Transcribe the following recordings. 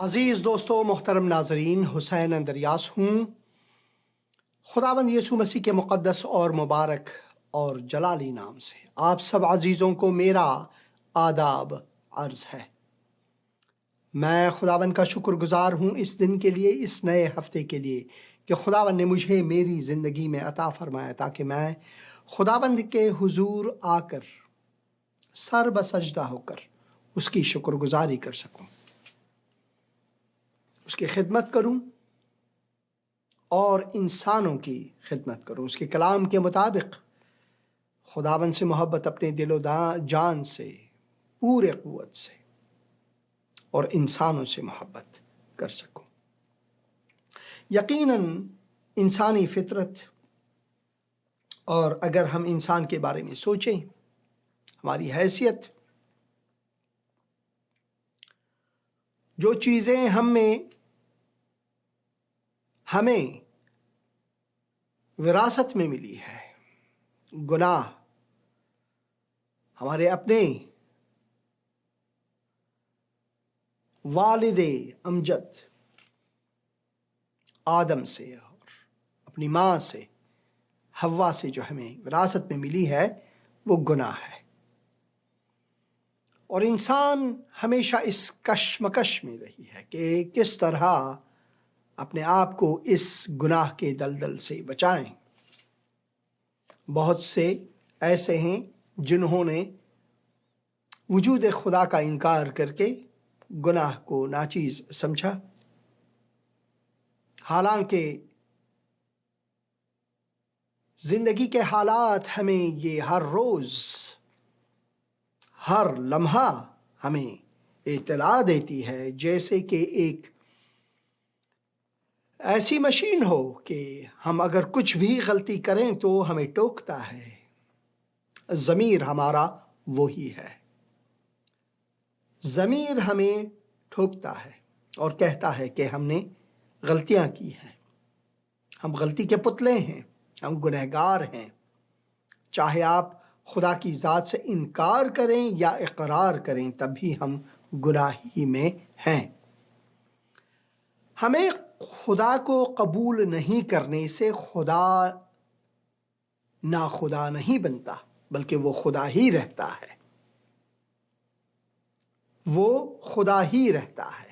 عزیز دوستو، محترم ناظرین، حسین اندریاس ہوں۔ خداوند یسوع مسیح کے مقدس اور مبارک اور جلالی نام سے آپ سب عزیزوں کو میرا آداب عرض ہے۔ میں خداوند کا شکر گزار ہوں اس دن کے لیے، اس نئے ہفتے کے لیے کہ خداوند نے مجھے میری زندگی میں عطا فرمایا تاکہ میں خداوند کے حضور آ کر سر بسجدہ ہو کر اس کی شکر گزاری کر سکوں، اس کی خدمت کروں اور انسانوں کی خدمت کروں، اس کے کلام کے مطابق خداوند سے محبت اپنے دل و جان سے، پورے قوت سے، اور انسانوں سے محبت کر سکوں۔ یقیناً انسانی فطرت، اور اگر ہم انسان کے بارے میں سوچیں، ہماری حیثیت، جو چیزیں ہمیں وراثت میں ملی ہے، گناہ ہمارے اپنے والد امجد آدم سے اور اپنی ماں سے حوا سے جو ہمیں وراثت میں ملی ہے، وہ گناہ ہے۔ اور انسان ہمیشہ اس کشمکش میں رہی ہے کہ کس طرح اپنے آپ کو اس گناہ کے دلدل سے بچائیں۔ بہت سے ایسے ہیں جنہوں نے وجود خدا کا انکار کر کے گناہ کو ناچیز سمجھا، حالانکہ زندگی کے حالات ہمیں یہ ہر روز، ہر لمحہ ہمیں اطلاع دیتی ہے، جیسے کہ ایک ایسی مشین ہو کہ ہم اگر کچھ بھی غلطی کریں تو ہمیں ٹوکتا ہے۔ ضمیر ہمارا وہی ہے، ضمیر ہمیں ٹھوکتا ہے اور کہتا ہے کہ ہم نے غلطیاں کی ہیں، ہم غلطی کے پتلے ہیں، ہم گنہگار ہیں۔ چاہے آپ خدا کی ذات سے انکار کریں یا اقرار کریں، تب بھی ہم گناہی میں ہیں۔ ہمیں خدا کو قبول نہیں کرنے سے خدا ناخدا نہیں بنتا، بلکہ وہ خدا ہی رہتا ہے، وہ خدا ہی رہتا ہے۔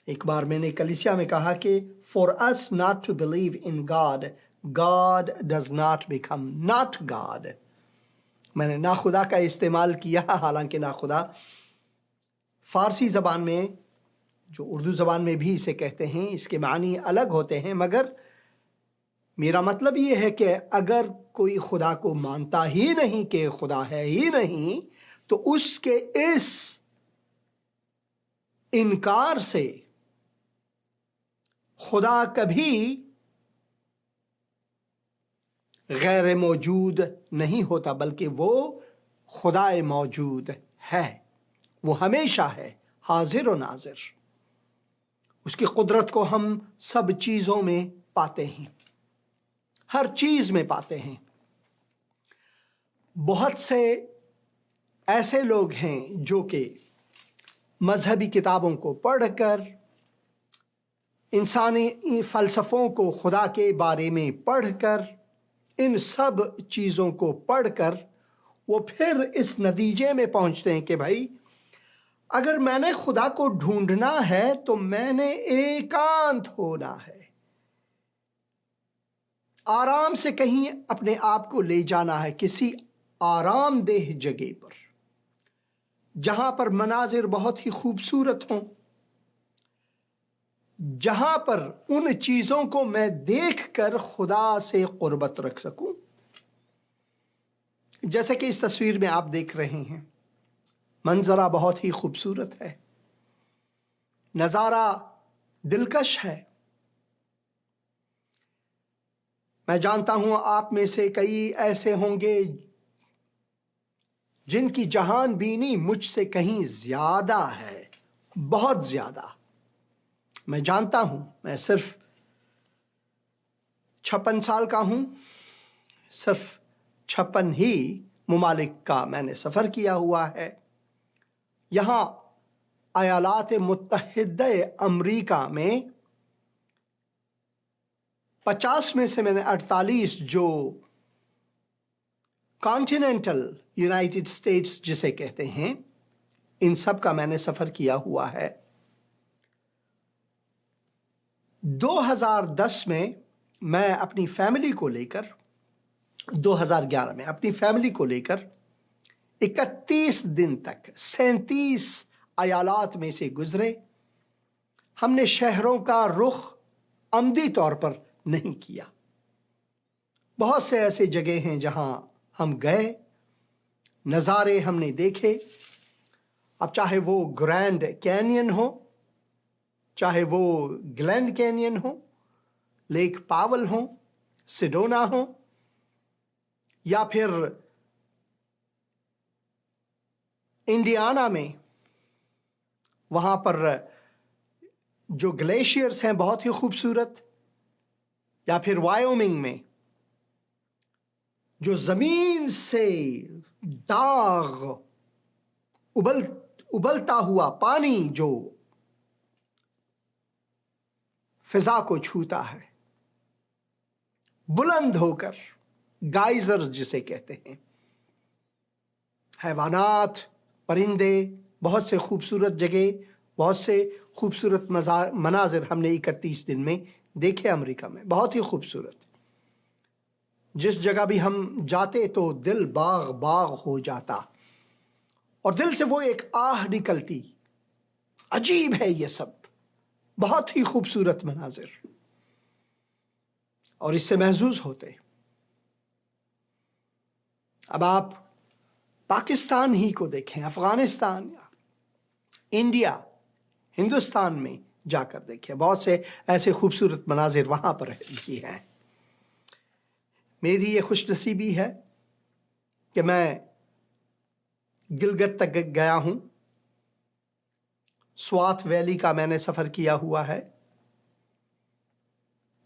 ایک بار میں نے کلیسیا میں کہا کہ for us not to believe in God, God does not become not God۔ میں نے ناخدا کا استعمال کیا، حالانکہ ناخدا فارسی زبان میں، جو اردو زبان میں بھی اسے کہتے ہیں، اس کے معنی الگ ہوتے ہیں، مگر میرا مطلب یہ ہے کہ اگر کوئی خدا کو مانتا ہی نہیں کہ خدا ہے ہی نہیں، تو اس کے اس انکار سے خدا کبھی غیر موجود نہیں ہوتا، بلکہ وہ خدا موجود ہے، وہ ہمیشہ ہے، حاضر و ناظر۔ اس کی قدرت کو ہم سب چیزوں میں پاتے ہیں، ہر چیز میں پاتے ہیں۔ بہت سے ایسے لوگ ہیں جو کہ مذہبی کتابوں کو پڑھ کر، انسانی فلسفوں کو خدا کے بارے میں پڑھ کر، ان سب چیزوں کو پڑھ کر وہ پھر اس نتیجے میں پہنچتے ہیں کہ بھائی، اگر میں نے خدا کو ڈھونڈنا ہے تو میں نے ایکانت ہونا ہے، آرام سے کہیں اپنے آپ کو لے جانا ہے، کسی آرام دہ جگہ پر، جہاں پر مناظر بہت ہی خوبصورت ہوں، جہاں پر ان چیزوں کو میں دیکھ کر خدا سے قربت رکھ سکوں۔ جیسے کہ اس تصویر میں آپ دیکھ رہے ہیں، منظرہ بہت ہی خوبصورت ہے، نظارہ دلکش ہے۔ میں جانتا ہوں آپ میں سے کئی ایسے ہوں گے جن کی جہان بینی مجھ سے کہیں زیادہ ہے، بہت زیادہ۔ میں جانتا ہوں، میں صرف 56 سال کا ہوں، صرف 56 ہی ممالک کا میں نے سفر کیا ہوا ہے۔ یہاں ایالات متحدہ امریکہ میں 50 میں سے میں نے 48 جو کانٹیننٹل یونائٹڈ اسٹیٹس جسے کہتے ہیں، ان سب کا میں نے سفر کیا ہوا ہے۔ 2010 میں میں اپنی فیملی کو لے کر 2011 میں اپنی فیملی کو لے کر 31 دن تک 37 ایالات میں سے گزرے۔ ہم نے شہروں کا رخ عمدی طور پر نہیں کیا۔ بہت سے ایسے جگہ ہیں جہاں ہم گئے، نظارے ہم نے دیکھے، اب چاہے وہ گرینڈ کینین ہو، چاہے وہ گلینڈ کینین ہو، لیک پاول ہو، سیڈونا ہو، یا پھر انڈیانا میں وہاں پر جو گلیشیئرز ہیں بہت ہی خوبصورت، یا پھر وائیومنگ میں جو زمین سے داغ ابلتا ہوا پانی جو فضا کو چھوتا ہے بلند ہو کر، گائزر جسے کہتے ہیں، حیوانات، پرندے، بہت سے خوبصورت جگہ، بہت سے خوبصورت مناظر ہم نے 31 دن میں دیکھے امریکہ میں، بہت ہی خوبصورت۔ جس جگہ بھی ہم جاتے تو دل باغ باغ ہو جاتا، اور دل سے وہ ایک آہ نکلتی، عجیب ہے یہ سب، بہت ہی خوبصورت مناظر، اور اس سے محظوظ ہوتے۔ اب آپ پاکستان ہی کو دیکھیں، افغانستان یا انڈیا، ہندوستان میں جا کر دیکھیں، بہت سے ایسے خوبصورت مناظر وہاں پر بھی ہیں۔ میری یہ خوش نصیبی ہے کہ میں گلگت تک گیا ہوں، سوات ویلی کا میں نے سفر کیا ہوا ہے،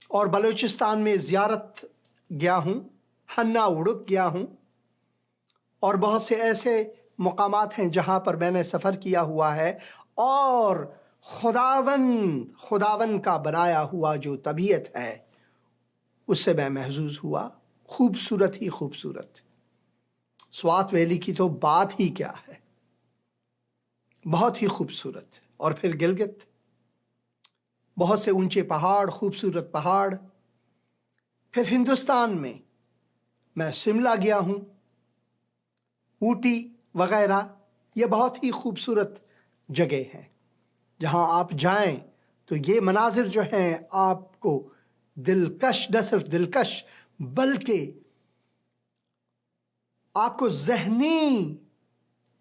اور بلوچستان میں زیارت گیا ہوں، ہنہ اڑک گیا ہوں، اور بہت سے ایسے مقامات ہیں جہاں پر میں نے سفر کیا ہوا ہے، اور خداوند کا بنایا ہوا جو طبیعت ہے اس سے میں محظوظ ہوا، خوبصورت ہی خوبصورت۔ سوات ویلی کی تو بات ہی کیا ہے، بہت ہی خوبصورت۔ اور پھر گلگت، بہت سے اونچے پہاڑ، خوبصورت پہاڑ۔ پھر ہندوستان میں میں شملہ گیا ہوں، اوٹی وغیرہ، یہ بہت ہی خوبصورت جگہ ہیں جہاں آپ جائیں تو یہ مناظر جو ہیں آپ کو دلکش، نہ صرف دلکش بلکہ آپ کو ذہنی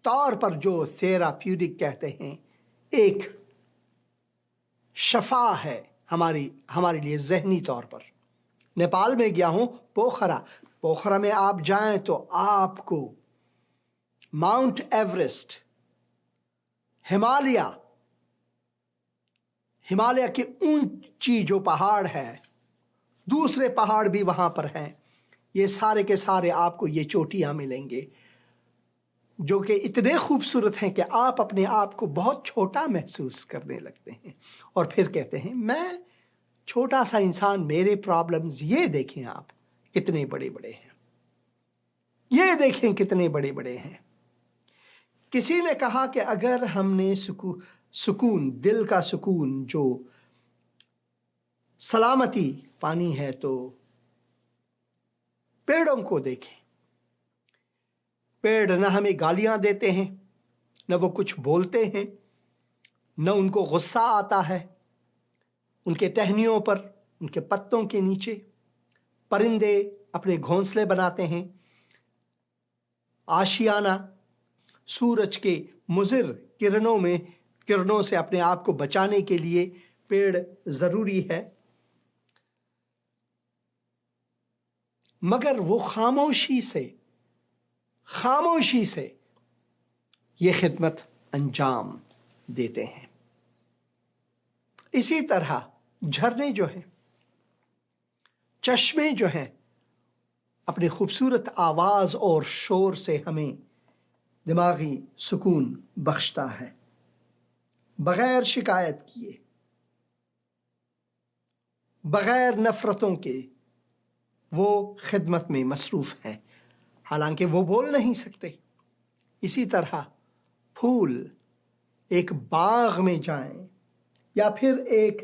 طور پر جو تھیراپیوٹک کہتے ہیں، ایک شفا ہے ہمارے لیے ذہنی طور پر۔ نیپال میں گیا ہوں، پوکھرا میں آپ جائیں تو آپ کو ماؤنٹ ایوریسٹ، ہمالیہ کی اونچی جو پہاڑ ہے، دوسرے پہاڑ بھی وہاں پر ہیں، یہ سارے کے سارے آپ کو یہ چوٹیاں ملیں گے جو کہ اتنے خوبصورت ہیں کہ آپ اپنے آپ کو بہت چھوٹا محسوس کرنے لگتے ہیں، اور پھر کہتے ہیں میں چھوٹا سا انسان، میرے پرابلمز یہ دیکھیں آپ کتنے بڑے بڑے ہیں، یہ دیکھیں کتنے بڑے بڑے ہیں۔ کسی نے کہا کہ اگر ہم نے سکون، دل کا سکون، جو سلامتی پانی ہے تو پیڑوں کو دیکھیں۔ پیڑ نہ ہمیں گالیاں دیتے ہیں، نہ وہ کچھ بولتے ہیں، نہ ان کو غصہ آتا ہے۔ ان کے ٹہنیوں پر، ان کے پتوں کے نیچے پرندے اپنے گھونسلے بناتے ہیں، آشیانہ سورج کے مضر کرنوں سے اپنے آپ کو بچانے کے لیے پیڑ ضروری ہے، مگر وہ خاموشی سے یہ خدمت انجام دیتے ہیں۔ اسی طرح جھرنے جو ہیں، چشمے جو ہیں، اپنی خوبصورت آواز اور شور سے ہمیں دماغی سکون بخشتا ہے۔ بغیر شکایت کیے، بغیر نفرتوں کے وہ خدمت میں مصروف ہیں، حالانکہ وہ بول نہیں سکتے۔ اسی طرح پھول ایک باغ میں جائیں یا پھر ایک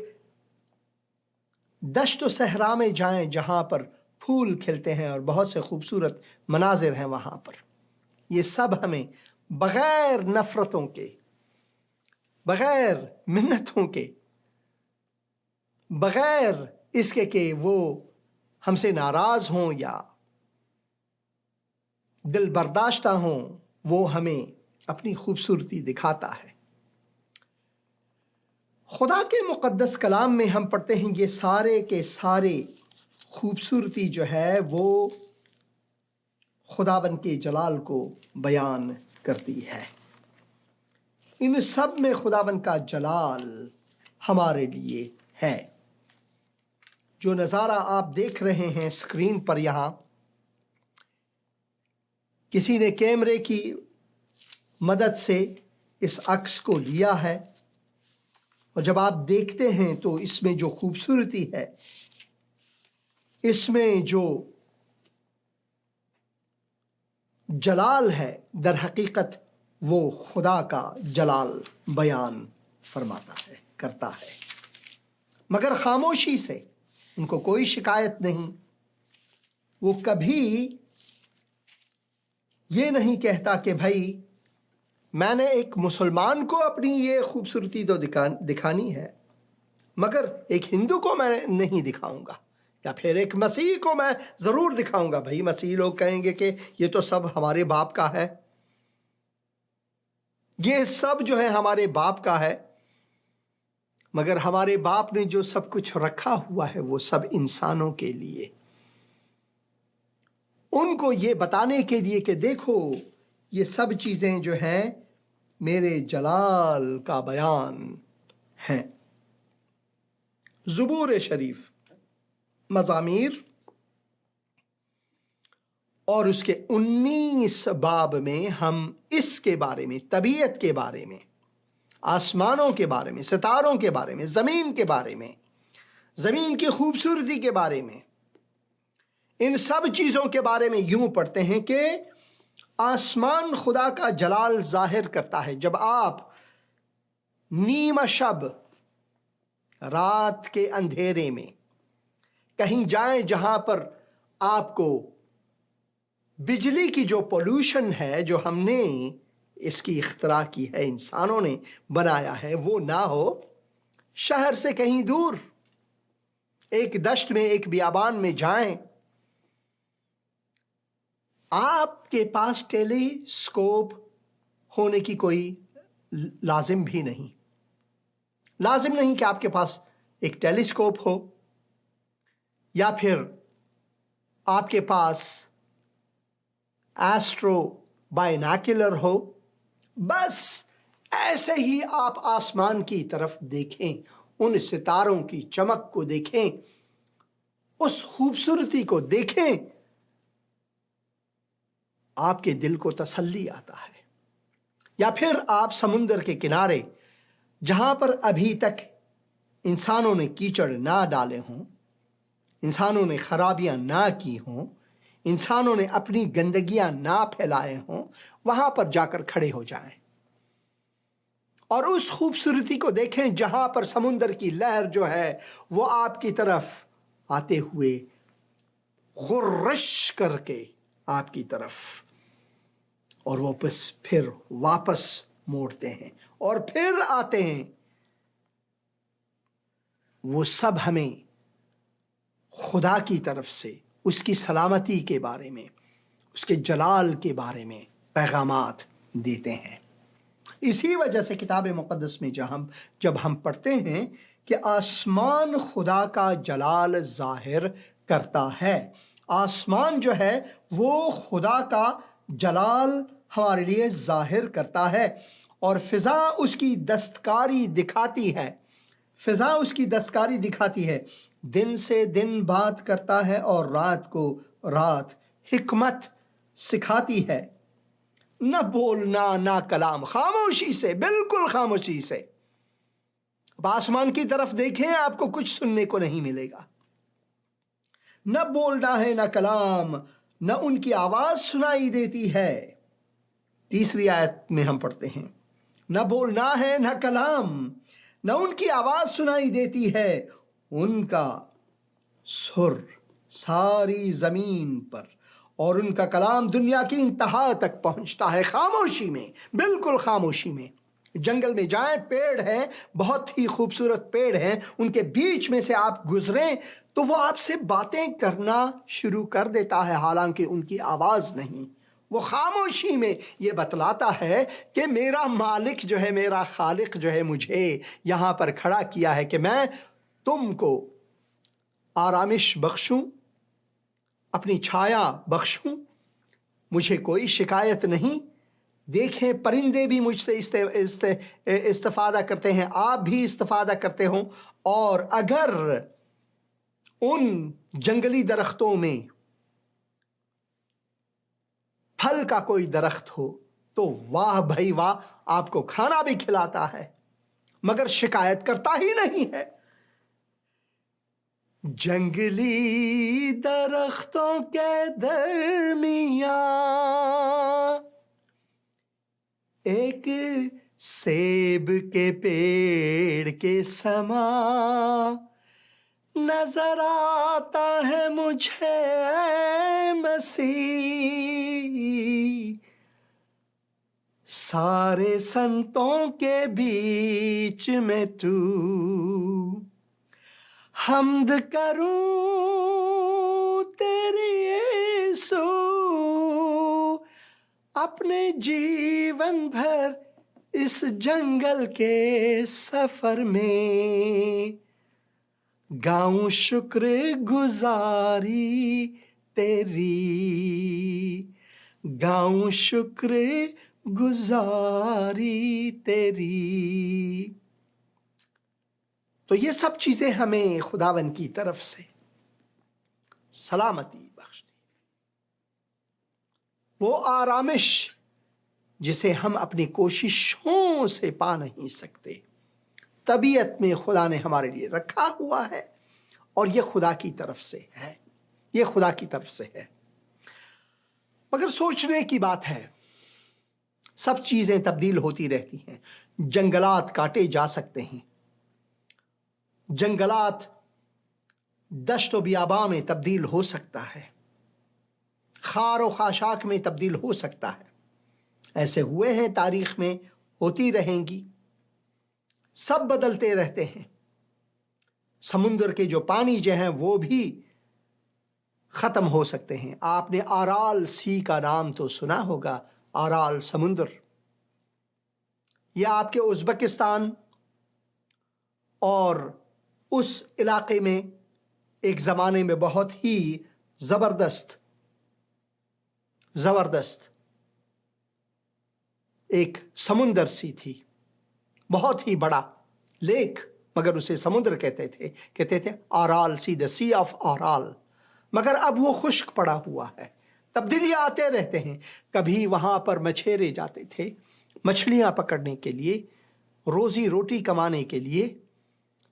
دشت و صحرا میں جائیں جہاں پر پھول کھلتے ہیں اور بہت سے خوبصورت مناظر ہیں وہاں پر، یہ سب ہمیں بغیر نفرتوں کے، بغیر منتوں کے، بغیر اس کے کہ وہ ہم سے ناراض ہوں یا دل برداشتہ ہوں، وہ ہمیں اپنی خوبصورتی دکھاتا ہے۔ خدا کے مقدس کلام میں ہم پڑھتے ہیں یہ سارے کے سارے خوبصورتی جو ہے وہ خداوند کے جلال کو بیان کرتی ہے۔ ان سب میں خداوند کا جلال ہمارے لیے ہے۔ جو نظارہ آپ دیکھ رہے ہیں اسکرین پر، یہاں کسی نے کیمرے کی مدد سے اس عکس کو لیا ہے، اور جب آپ دیکھتے ہیں تو اس میں جو خوبصورتی ہے، اس میں جو جلال ہے، در حقیقت وہ خدا کا جلال بیان فرماتا ہے، کرتا ہے، مگر خاموشی سے۔ ان کو کوئی شکایت نہیں، وہ کبھی یہ نہیں کہتا کہ بھائی میں نے ایک مسلمان کو اپنی یہ خوبصورتی تو دکھانی ہے، مگر ایک ہندو کو میں نہیں دکھاؤں گا، یا پھر ایک مسیح کو میں ضرور دکھاؤں گا۔ بھائی مسیح لوگ کہیں گے کہ یہ تو سب ہمارے باپ کا ہے، یہ سب جو ہے ہمارے باپ کا ہے، مگر ہمارے باپ نے جو سب کچھ رکھا ہوا ہے وہ سب انسانوں کے لیے، ان کو یہ بتانے کے لیے کہ دیکھو یہ سب چیزیں جو ہیں میرے جلال کا بیان ہیں۔ زبور شریف مزامیر اور اس کے 19 باب میں ہم اس کے بارے میں، طبیعت کے بارے میں، آسمانوں کے بارے میں، ستاروں کے بارے میں، زمین کے بارے میں، زمین کی خوبصورتی کے بارے میں، ان سب چیزوں کے بارے میں یوں پڑھتے ہیں کہ آسمان خدا کا جلال ظاہر کرتا ہے۔ جب آپ نیمہ شب، رات کے اندھیرے میں کہیں جائیں جہاں پر آپ کو بجلی کی جو پولوشن ہے، جو ہم نے اس کی اختراع کی ہے، انسانوں نے بنایا ہے، وہ نہ ہو، شہر سے کہیں دور ایک دشت میں، ایک بیابان میں جائیں، آپ کے پاس ٹیلی اسکوپ ہونے کی کوئی لازم بھی نہیں، لازم نہیں کہ آپ کے پاس ایک ٹیلی اسکوپ ہو یا پھر آپ کے پاس ایسٹرو بائناکولر ہو۔ بس ایسے ہی آپ آسمان کی طرف دیکھیں، ان ستاروں کی چمک کو دیکھیں، اس خوبصورتی کو دیکھیں، آپ کے دل کو تسلی آتا ہے۔ یا پھر آپ سمندر کے کنارے، جہاں پر ابھی تک انسانوں نے کیچڑ نہ ڈالے ہوں، انسانوں نے خرابیاں نہ کی ہوں، انسانوں نے اپنی گندگیاں نہ پھیلائے ہوں، وہاں پر جا کر کھڑے ہو جائیں اور اس خوبصورتی کو دیکھیں جہاں پر سمندر کی لہر جو ہے وہ آپ کی طرف آتے ہوئے غرش کر کے آپ کی طرف، اور وہ پھر واپس موڑتے ہیں اور پھر آتے ہیں۔ وہ سب ہمیں خدا کی طرف سے اس کی سلامتی کے بارے میں، اس کے جلال کے بارے میں پیغامات دیتے ہیں۔ اسی وجہ سے کتاب مقدس میں جب ہم پڑھتے ہیں کہ آسمان خدا کا جلال ظاہر کرتا ہے، آسمان جو ہے وہ خدا کا جلال ہمارے لیے ظاہر کرتا ہے، اور فضا اس کی دستکاری دکھاتی ہے، فضا اس کی دستکاری دکھاتی ہے، دن سے دن بات کرتا ہے اور رات کو رات حکمت سکھاتی ہے۔ نہ بولنا نہ کلام، خاموشی سے، بالکل خاموشی سے اب آسمان کی طرف دیکھیں، آپ کو کچھ سننے کو نہیں ملے گا، نہ بولنا ہے نہ کلام، نہ ان کی آواز سنائی دیتی ہے۔ تیسری آیت میں ہم پڑھتے ہیں، نہ بولنا ہے نہ کلام، نہ ان کی آواز سنائی دیتی ہے، ان کا سر ساری زمین پر اور ان کا کلام دنیا کی انتہا تک پہنچتا ہے، خاموشی میں، بالکل خاموشی میں۔ جنگل میں جائیں، پیڑ ہیں، بہت ہی خوبصورت پیڑ ہیں، ان کے بیچ میں سے آپ گزریں تو وہ آپ سے باتیں کرنا شروع کر دیتا ہے، حالانکہ ان کی آواز نہیں، وہ خاموشی میں یہ بتلاتا ہے کہ میرا مالک جو ہے، میرا خالق جو ہے، مجھے یہاں پر کھڑا کیا ہے کہ میں تم کو آرامش بخشوں، اپنی چھایا بخشوں، مجھے کوئی شکایت نہیں۔ دیکھیں پرندے بھی مجھ سے استفادہ کرتے ہیں، آپ بھی استفادہ کرتے ہوں، اور اگر ان جنگلی درختوں میں پھل کا کوئی درخت ہو تو واہ بھائی واہ، آپ کو کھانا بھی کھلاتا ہے، مگر شکایت کرتا ہی نہیں ہے۔ جنگلی درختوں کے درمیان ایک سیب کے پیڑ کے سما نظر آتا ہے مجھے اے مسیح، سارے سنتوں کے بیچ میں تو حمد کروں تیری یسوع، اپنے جیون بھر اس جنگل کے سفر میں گاؤں شکر گزاری تیری، گاؤں شکر گزاری تیری۔ تو یہ سب چیزیں ہمیں خداوند کی طرف سے سلامتی بخشتی، وہ آرامش جسے ہم اپنی کوششوں سے پا نہیں سکتے، طبیعت میں خدا نے ہمارے لیے رکھا ہوا ہے، اور یہ خدا کی طرف سے ہے، یہ خدا کی طرف سے ہے۔ مگر سوچنے کی بات ہے، سب چیزیں تبدیل ہوتی رہتی ہیں، جنگلات کاٹے جا سکتے ہیں، جنگلات دشت و بیاباں میں تبدیل ہو سکتا ہے، خار و خاشاک میں تبدیل ہو سکتا ہے، ایسے ہوئے ہیں، تاریخ میں ہوتی رہیں گی، سب بدلتے رہتے ہیں۔ سمندر کے جو پانی جو ہیں وہ بھی ختم ہو سکتے ہیں۔ آپ نے آرال سی کا نام تو سنا ہوگا، آرال سمندر، یہ آپ کے ازبکستان اور اس علاقے میں ایک زمانے میں بہت ہی زبردست ایک سمندر سی تھی، بہت ہی بڑا لیک، مگر اسے سمندر کہتے تھے آرال سی، دا سی آف آرال۔ مگر اب وہ خشک پڑا ہوا ہے، تبدیلیاں آتے رہتے ہیں۔ کبھی وہاں پر مچھیرے جاتے تھے مچھلیاں پکڑنے کے لیے، روزی روٹی کمانے کے لیے،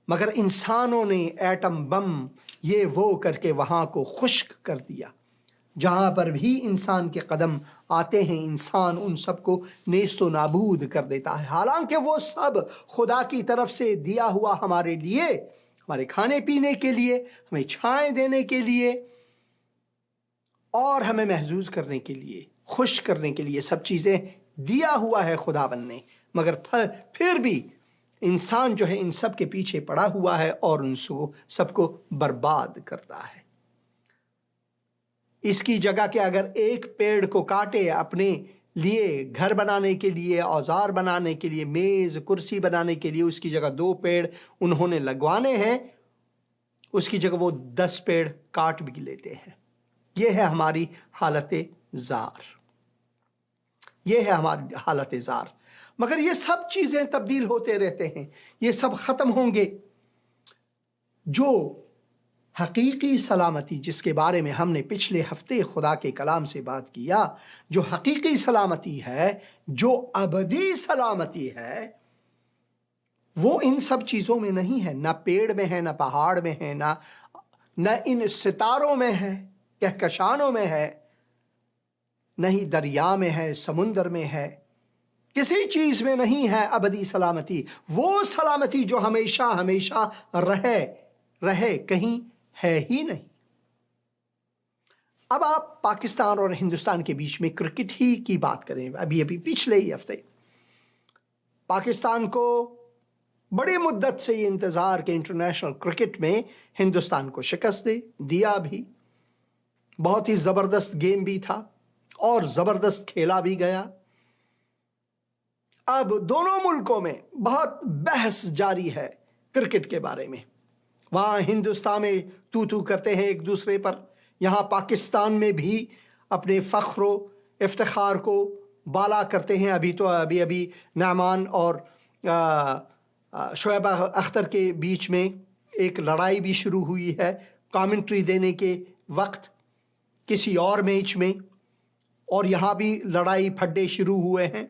مگر انسانوں نے ایٹم بم یہ وہ کر کے وہاں کو خشک کر دیا۔ جہاں پر بھی انسان کے قدم آتے ہیں، انسان ان سب کو نیست و نابود کر دیتا ہے، حالانکہ وہ سب خدا کی طرف سے دیا ہوا ہمارے لیے، ہمارے کھانے پینے کے لیے، ہمیں چھائیں دینے کے لیے، اور ہمیں محفوظ کرنے کے لیے، خوش کرنے کے لیے سب چیزیں دیا ہوا ہے خداوند نے، مگر پھر بھی انسان جو ہے ان سب کے پیچھے پڑا ہوا ہے اور ان سب کو برباد کرتا ہے۔ اس کی جگہ کہ اگر ایک پیڑ کو کاٹے اپنے لیے گھر بنانے کے لیے، اوزار بنانے کے لیے، میز کرسی بنانے کے لیے، اس کی جگہ 2 پیڑ انہوں نے لگوانے ہیں، اس کی جگہ وہ 10 پیڑ کاٹ بھی لیتے ہیں۔ یہ ہے ہماری حالت زار، یہ ہے ہماری حالت زار۔ مگر یہ سب چیزیں تبدیل ہوتے رہتے ہیں، یہ سب ختم ہوں گے۔ جو حقیقی سلامتی جس کے بارے میں ہم نے پچھلے ہفتے خدا کے کلام سے بات کیا، جو حقیقی سلامتی ہے، جو ابدی سلامتی ہے، وہ ان سب چیزوں میں نہیں ہے، نہ پیڑ میں ہے، نہ پہاڑ میں ہے، نہ ان ستاروں میں ہے، کہکشانوں میں ہے، نہ ہی دریا میں ہے، سمندر میں ہے، کسی چیز میں نہیں ہے ابدی سلامتی۔ وہ سلامتی جو ہمیشہ ہمیشہ رہے کہیں ہے ہی نہیں۔ اب آپ پاکستان اور ہندوستان کے بیچ میں کرکٹ ہی کی بات کریں، ابھی پچھلے ہی ہفتے پاکستان کو بڑی مدت سے یہ انتظار کہ انٹرنیشنل کرکٹ میں ہندوستان کو شکست دیا بھی، بہت ہی زبردست گیم بھی تھا اور زبردست کھیلا بھی گیا۔ اب دونوں ملکوں میں بہت بحث جاری ہے کرکٹ کے بارے میں۔ وہاں ہندوستان میں تو کرتے ہیں ایک دوسرے پر، یہاں پاکستان میں بھی اپنے فخر و افتخار کو بالا کرتے ہیں۔ ابھی نعمان اور شعیب اختر کے بیچ میں ایک لڑائی بھی شروع ہوئی ہے کامنٹری دینے کے وقت کسی اور میچ میں، اور یہاں بھی لڑائی پھڈے شروع ہوئے ہیں۔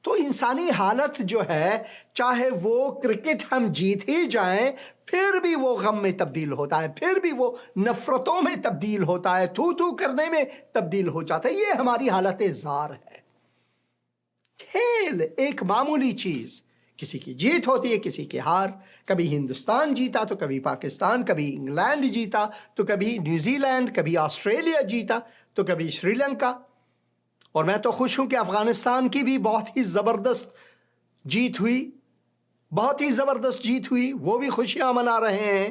تو انسانی حالت جو ہے، چاہے وہ کرکٹ ہم جیت ہی جائیں، پھر بھی وہ غم میں تبدیل ہوتا ہے، پھر بھی وہ نفرتوں میں تبدیل ہوتا ہے، تو کرنے میں تبدیل ہو جاتا ہے۔ یہ ہماری حالت زار ہے۔ کھیل ایک معمولی چیز، کسی کی جیت ہوتی ہے، کسی کی ہار، کبھی ہندوستان جیتا تو کبھی پاکستان، کبھی انگلینڈ جیتا تو کبھی نیوزی لینڈ، کبھی آسٹریلیا جیتا تو کبھی سری لنکا۔ اور میں تو خوش ہوں کہ افغانستان کی بھی بہت ہی زبردست جیت ہوئی، بہت ہی زبردست جیت ہوئی، وہ بھی خوشیاں منا رہے ہیں۔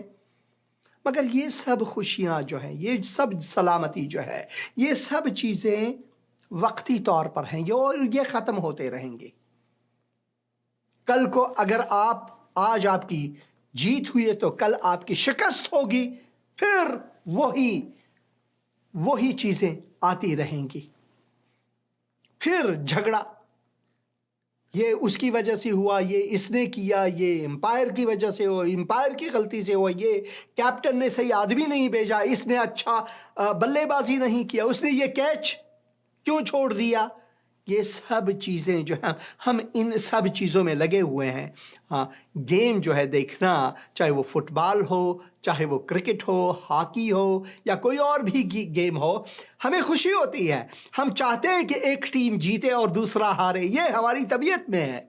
مگر یہ سب خوشیاں جو ہیں، یہ سب سلامتی جو ہے، یہ سب چیزیں وقتی طور پر ہیں، یہ ختم ہوتے رہیں گے۔ کل کو اگر آج آپ کی جیت ہوئی ہے تو کل آپ کی شکست ہوگی، پھر وہی چیزیں آتی رہیں گی۔ پھر جھگڑا، یہ اس کی وجہ سے ہوا، یہ اس نے کیا، یہ امپائر کی وجہ سے ہوا، امپائر کی غلطی سے ہوا، یہ کیپٹن نے صحیح آدمی نہیں بھیجا، اس نے اچھا بلے بازی نہیں کیا، اس نے یہ کیچ کیوں چھوڑ دیا۔ یہ سب چیزیں جو ہیں، ہم ان سب چیزوں میں لگے ہوئے ہیں۔ گیم جو ہے دیکھنا، چاہے وہ فٹ بال ہو، چاہے وہ کرکٹ ہو، ہاکی ہو، یا کوئی اور بھی گیم ہو، ہمیں خوشی ہوتی ہے۔ ہم چاہتے ہیں کہ ایک ٹیم جیتے اور دوسرا ہارے، یہ ہماری طبیعت میں ہے۔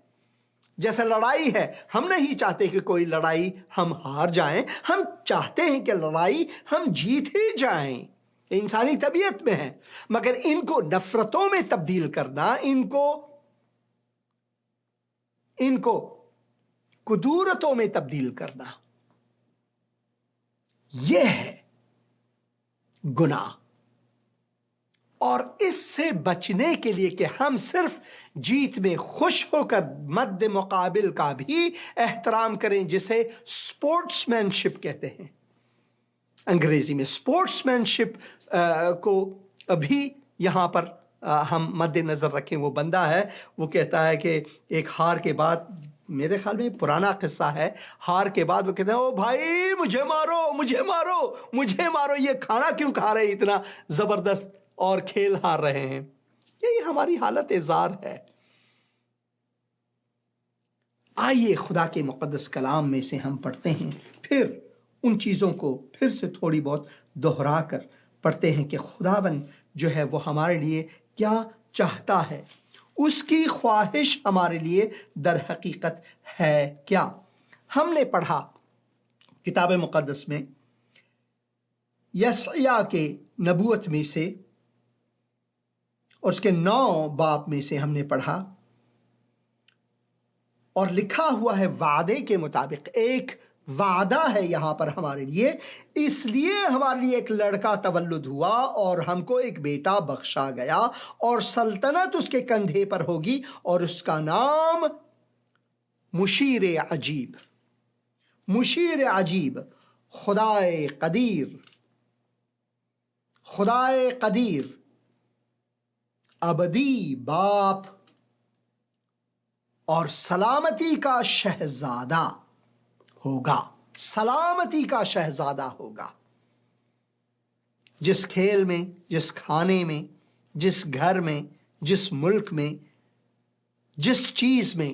جیسے لڑائی ہے، ہم نہیں چاہتے کہ کوئی لڑائی ہم ہار جائیں، ہم چاہتے ہیں کہ لڑائی ہم جیت ہی جائیں، انسانی طبیعت میں ہے۔ مگر ان کو نفرتوں میں تبدیل کرنا، ان کو کدورتوں میں تبدیل کرنا، یہ ہے گناہ۔ اور اس سے بچنے کے لیے کہ ہم صرف جیت میں خوش ہو کر مد مقابل کا بھی احترام کریں، جسے سپورٹس مین شپ کہتے ہیں انگریزی میں، سپورٹس مین شپ کو ابھی یہاں پر ہم مد نظر رکھیں۔ وہ بندہ ہے، وہ کہتا ہے کہ ایک ہار کے بعد، میرے خیال میں پرانا قصہ ہے، ہار کے بعد وہ کہتے ہیں، او بھائی مجھے مارو مجھے مارو مجھے مارو، یہ کھانا کیوں کھا رہے اتنا زبردست اور کھیل ہار رہے ہیں۔ یہی ہماری حالت زار ہے۔ آئیے خدا کے مقدس کلام میں سے ہم پڑھتے ہیں، پھر ان چیزوں کو پھر سے تھوڑی بہت دہرا کر پڑھتے ہیں کہ خداوند جو ہے وہ ہمارے لیے کیا چاہتا ہے، اس کی خواہش ہمارے لیے در حقیقت ہے کیا۔ ہم نے پڑھا کتاب مقدس میں یسعیاہ کے نبوت میں سے، اور اس کے 9 باب میں سے ہم نے پڑھا، اور لکھا ہوا ہے وعدے کے مطابق، ایک وعدہ ہے یہاں پر ہمارے لیے، اس لیے ہمارے لیے ایک لڑکا تولد ہوا اور ہم کو ایک بیٹا بخشا گیا، اور سلطنت اس کے کندھے پر ہوگی، اور اس کا نام مشیر عجیب، مشیر عجیب، خدائے قدیر، خدائے قدیر، ابدی باپ، اور سلامتی کا شہزادہ ہوگا، سلامتی کا شہزادہ ہوگا۔ جس کھیل میں، جس کھانے میں، جس گھر میں، جس ملک میں، جس چیز میں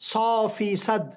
100%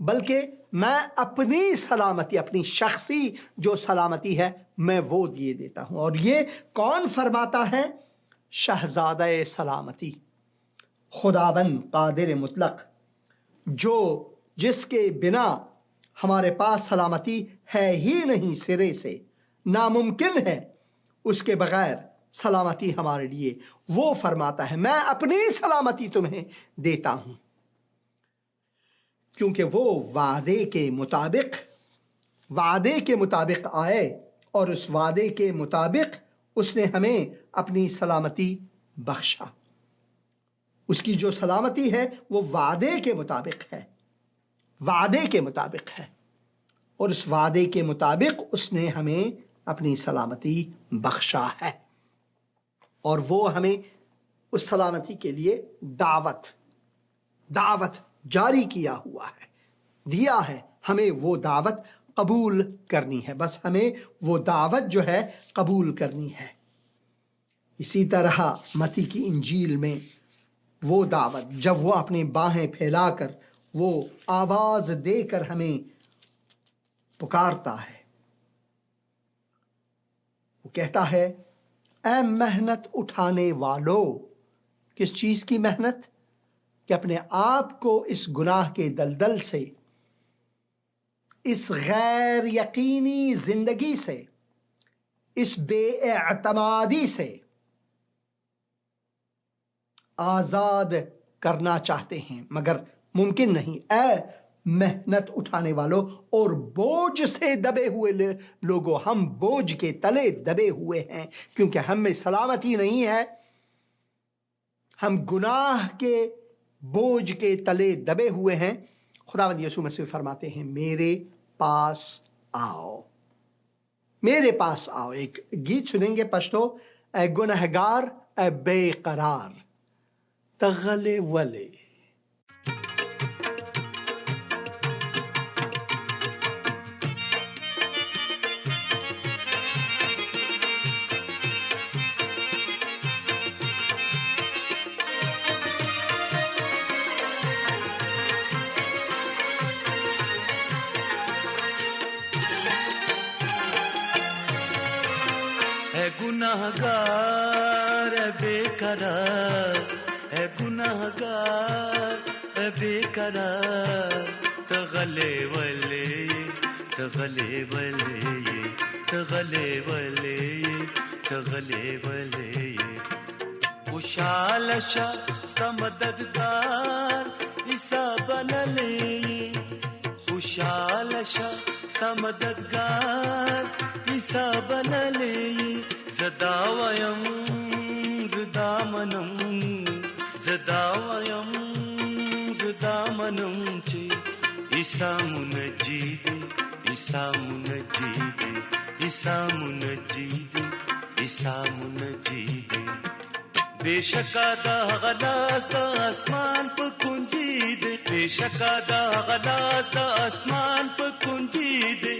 بلکہ میں اپنی سلامتی، اپنی شخصی جو سلامتی ہے میں وہ دیے دیتا ہوں۔ اور یہ کون فرماتا ہے؟ شہزادہ سلامتی، خداوند قادر مطلق، جس کے بنا ہمارے پاس سلامتی ہے ہی نہیں، سرے سے ناممکن ہے اس کے بغیر سلامتی ہمارے لیے۔ وہ فرماتا ہے میں اپنی سلامتی تمہیں دیتا ہوں، کیونکہ وہ وعدے کے مطابق آئے، اور اس وعدے کے مطابق اس نے ہمیں اپنی سلامتی بخشا۔ اس کی جو سلامتی ہے وہ وعدے کے مطابق ہے، اور اس وعدے کے مطابق اس نے ہمیں اپنی سلامتی بخشا ہے، اور وہ ہمیں اس سلامتی کے لیے دعوت جاری کیا ہوا ہے، دیا ہے۔ ہمیں وہ دعوت قبول کرنی ہے، بس ہمیں وہ دعوت جو ہے قبول کرنی ہے۔ اسی طرح متی کی انجیل میں وہ دعوت، جب وہ اپنی باہیں پھیلا کر، وہ آواز دے کر ہمیں پکارتا ہے، وہ کہتا ہے اے محنت اٹھانے والو۔ کس چیز کی محنت؟ کہ اپنے آپ کو اس گناہ کے دلدل سے، اس غیر یقینی زندگی سے، اس بے اعتمادی سے آزاد کرنا چاہتے ہیں، مگر ممکن نہیں۔ اے محنت اٹھانے والو اور بوجھ سے دبے ہوئے لوگوں، ہم بوجھ کے تلے دبے ہوئے ہیں، کیونکہ ہم میں سلامتی نہیں ہے، ہم گناہ کے بوجھ کے تلے دبے ہوئے ہیں۔ خداوند یسوع مسیح فرماتے ہیں میرے پاس آؤ، میرے پاس آؤ۔ ایک گیت سنیں گے پشتو، اے گنہگار اے بے قرار تغلے ولے۔ اے گنہگار اے بے قرار، اے گنہگار اے بے قرار تغلے ولے، تغلے ولے، تغلے ولے، تغلے ولے۔ خوشحال شا ستا مددگار عیسیٰ بللے، خوشحال شا ستا مددگار عیسیٰ بللے۔ زدا ویم زدا منم، زدا ویم زدا منم چے عیسیٰ منجید، عیسیٰ منجید، عیسیٰ منجید، عیسیٰ منجید۔ بے شکا دا غلاس دا اسمان پا کنجی دے، بے شکا دا غلاس دا اسمان پا کنجی دے۔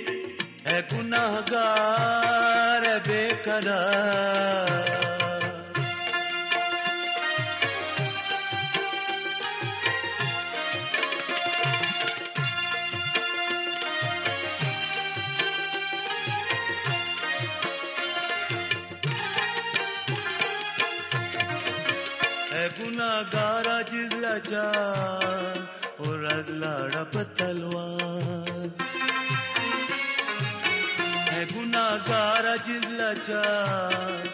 اے گناہگار اے بے قرار، اے گناہگارا جز لاچار اور از لاڑا پا تلوار، اے گناہگارا جز لاچار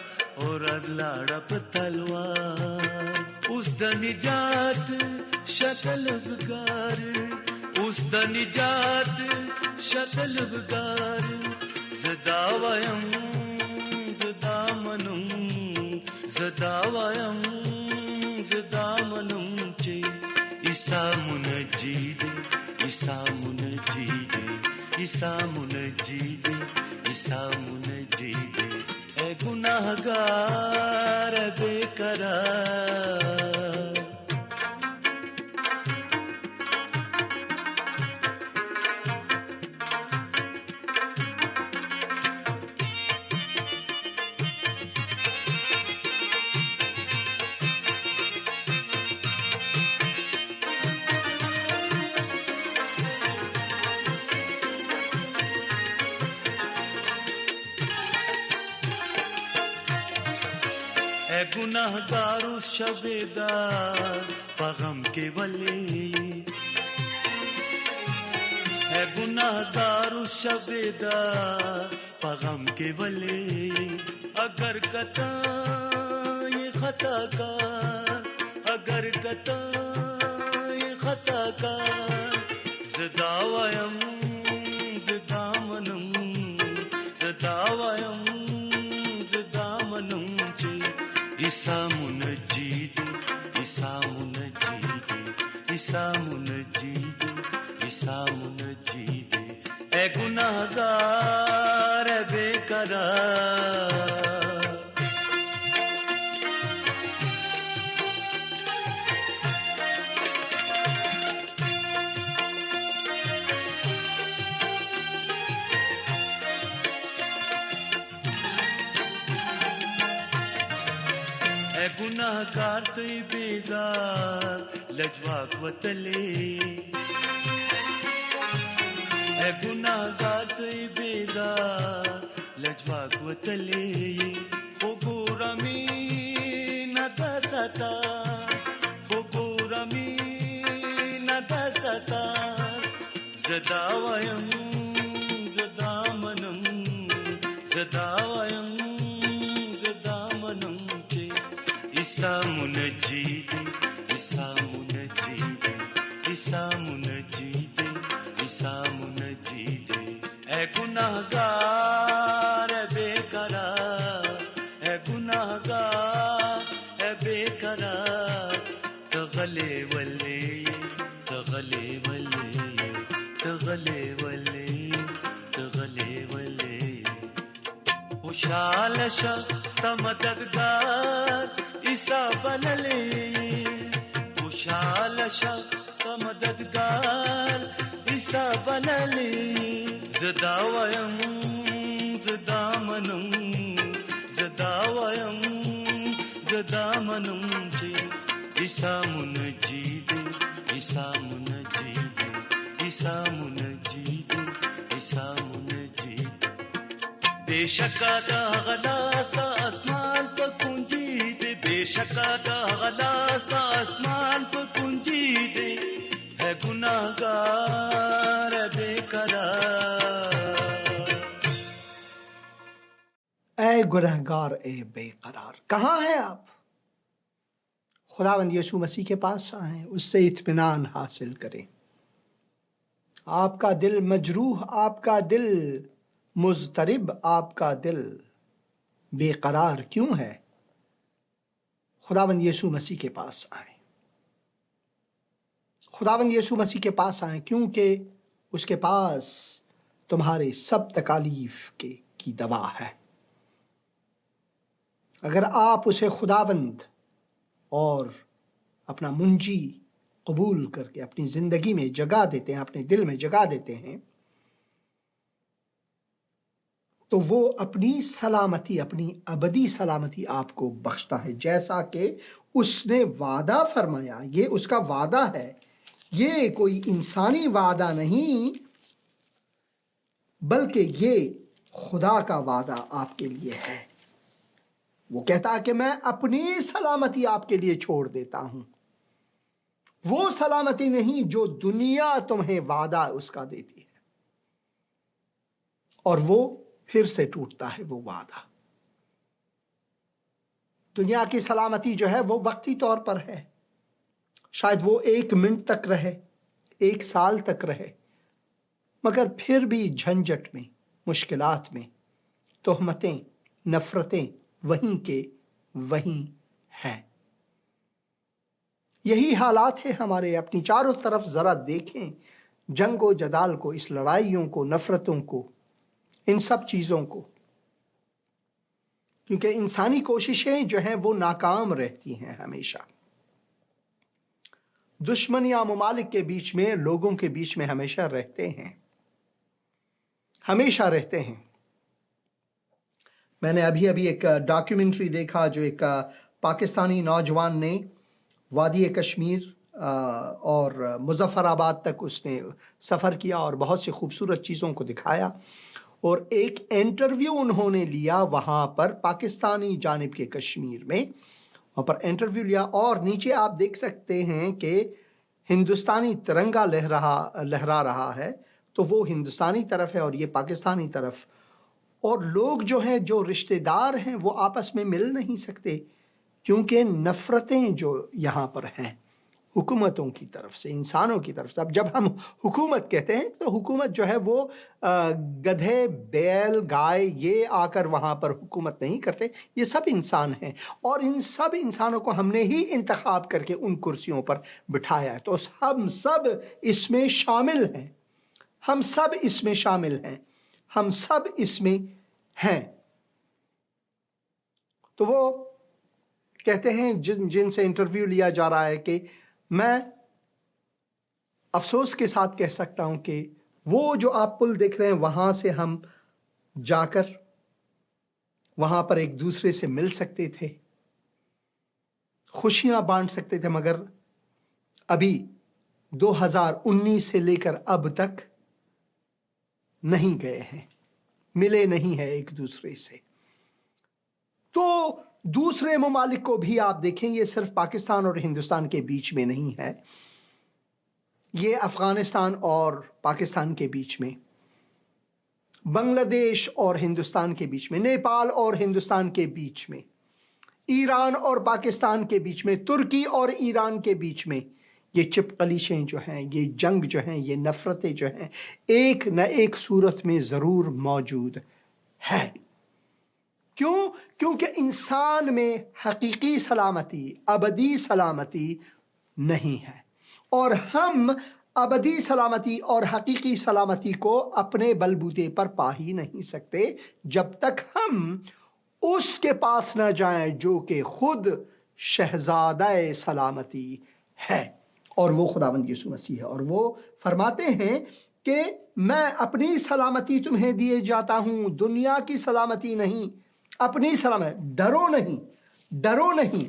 اور از لاڑا پا تلوار۔ اس دا نجات شکل بگار، اس دا نجات شکل بگار۔ زدا ویم زدا منم، زدا ویم زدا منم چے عیسیٰ منجید، عیسیٰ منجید، عیسیٰ منجید، عیسیٰ منجید۔ اے گناہگار اے بے قرار، ہے گناہگار اس شبیدار پغم کے ولے ہے گناہگار اس شبیدار پغم کے ولے اگر کتا یہ خطا کار اگر کتا یہ خطا کار زداویم زدامنم زداویم زدامنم چے عیسیٰ منجید عیسیٰ منجید عیسیٰ منجید عیسیٰ منجید اے گناہگار اے بے قرار اے گناہگار تی بیزار لجواک وطلے اے گناہگار تی بیزار لجواک وطلے خبورمی ندا ستا خبورمی ندا ستا زداویم زدامنم زداویم زدامنم چے عیسیٰ منجید عیسیٰ منجید عیسیٰ منجید عیسیٰ منجید اے گناہگار اے بے قرار اے گناہگار اے بے قرار تغلے ولے تغلے ولے تغلے ولے تغلے ولے خوشحال شا ستا مددگار عیسیٰ بللے خوشحال شا ستا مددگار عیسیٰ بللے زداویم زدامنم زداویم زدامنم چے عیسیٰ منجید عیسیٰ منجید عیسیٰ منجید عیسیٰ منجید بے شکا دا غلاس دا اسمان پا کنجی دے بے شکا دا غلاس دا اسمان پا کنجی دے ہے گناہگار اے بے قرار اے گنہگار اے بے قرار کہاں ہیں آپ؟ خداوند یسوع مسیح کے پاس آئیں اس سے اطمینان حاصل کریں آپ کا دل مجروح آپ کا دل مضطرب آپ کا دل بے قرار کیوں ہے خداوند یسوع مسیح کے پاس آئیں خداوند یسوع مسیح کے پاس آئیں کیونکہ اس کے پاس تمہارے سب تکالیف کی دوا ہے اگر آپ اسے خداوند اور اپنا منجی قبول کر کے اپنی زندگی میں جگہ دیتے ہیں اپنے دل میں جگہ دیتے ہیں تو وہ اپنی سلامتی اپنی ابدی سلامتی آپ کو بخشتا ہے جیسا کہ اس نے وعدہ فرمایا یہ اس کا وعدہ ہے یہ کوئی انسانی وعدہ نہیں بلکہ یہ خدا کا وعدہ آپ کے لیے ہے وہ کہتا ہے کہ میں اپنی سلامتی آپ کے لیے چھوڑ دیتا ہوں وہ سلامتی نہیں جو دنیا تمہیں وعدہ اس کا دیتی ہے اور وہ پھر سے ٹوٹتا ہے وہ وعدہ دنیا کی سلامتی جو ہے وہ وقتی طور پر ہے شاید وہ 1 منٹ تک رہے 1 سال تک رہے مگر پھر بھی جھنجٹ میں مشکلات میں تہمتیں نفرتیں وہیں کے وہیں ہیں یہی حالات ہے ہمارے اپنی چاروں طرف ذرا دیکھیں جنگ و جدال کو اس لڑائیوں کو نفرتوں کو ان سب چیزوں کو کیونکہ انسانی کوششیں جو ہیں وہ ناکام رہتی ہیں ہمیشہ دشمنیاں ممالک کے بیچ میں لوگوں کے بیچ میں ہمیشہ رہتے ہیں میں نے ابھی ایک ڈاکیومنٹری دیکھا جو ایک پاکستانی نوجوان نے وادی کشمیر اور مظفر آباد تک اس نے سفر کیا اور بہت سی خوبصورت چیزوں کو دکھایا اور ایک انٹرویو انہوں نے لیا وہاں پر پاکستانی جانب کے کشمیر میں، وہاں پر انٹرویو لیا، اور نیچے آپ دیکھ سکتے ہیں کہ ہندوستانی ترنگا لہرا رہا ہے، تو وہ ہندوستانی طرف ہے اور یہ پاکستانی طرف، اور لوگ جو ہیں، جو رشتہ دار ہیں، وہ آپس میں مل نہیں سکتے کیونکہ نفرتیں جو یہاں پر ہیں حکومتوں کی طرف سے، انسانوں کی طرف سے۔ اب جب ہم حکومت کہتے ہیں تو حکومت جو ہے وہ گدھے، بیل، گائے یہ آ کر وہاں پر حکومت نہیں کرتے، یہ سب انسان ہیں، اور ان سب انسانوں کو ہم نے ہی انتخاب کر کے ان کرسیوں پر بٹھایا ہے، تو ہم سب اس میں شامل ہیں، ہم سب اس میں شامل ہیں، ہم سب اس میں ہیں۔ تو وہ کہتے ہیں جن سے انٹرویو لیا جا رہا ہے کہ میں افسوس کے ساتھ کہہ سکتا ہوں کہ وہ جو آپ پل دیکھ رہے ہیں وہاں سے ہم جا کر وہاں پر ایک دوسرے سے مل سکتے تھے، خوشیاں بانٹ سکتے تھے، مگر ابھی 2019 سے لے کر اب تک نہیں گئے ہیں، ملے نہیں ہیں ایک دوسرے سے۔ تو دوسرے ممالک کو بھی آپ دیکھیں، یہ صرف پاکستان اور ہندوستان کے بیچ میں نہیں ہے، یہ افغانستان اور پاکستان کے بیچ میں، بنگلہ دیش اور ہندوستان کے بیچ میں، نیپال اور ہندوستان کے بیچ میں، ایران اور پاکستان کے بیچ میں، ترکی اور ایران کے بیچ میں، یہ چپقلیشیں جو ہیں، یہ جنگ جو ہیں، یہ نفرتیں جو ہیں، ایک نہ ایک صورت میں ضرور موجود ہے۔ کیوں؟ کیونکہ انسان میں حقیقی سلامتی، ابدی سلامتی نہیں ہے، اور ہم ابدی سلامتی اور حقیقی سلامتی کو اپنے بلبوتے پر پا ہی نہیں سکتے جب تک ہم اس کے پاس نہ جائیں جو کہ خود شہزادہ سلامتی ہے، اور وہ خداوند یسوع مسیح ہے، اور وہ فرماتے ہیں کہ میں اپنی سلامتی تمہیں دیے جاتا ہوں، دنیا کی سلامتی نہیں، اپنی سلامتی، ڈرو نہیں، ڈرو نہیں۔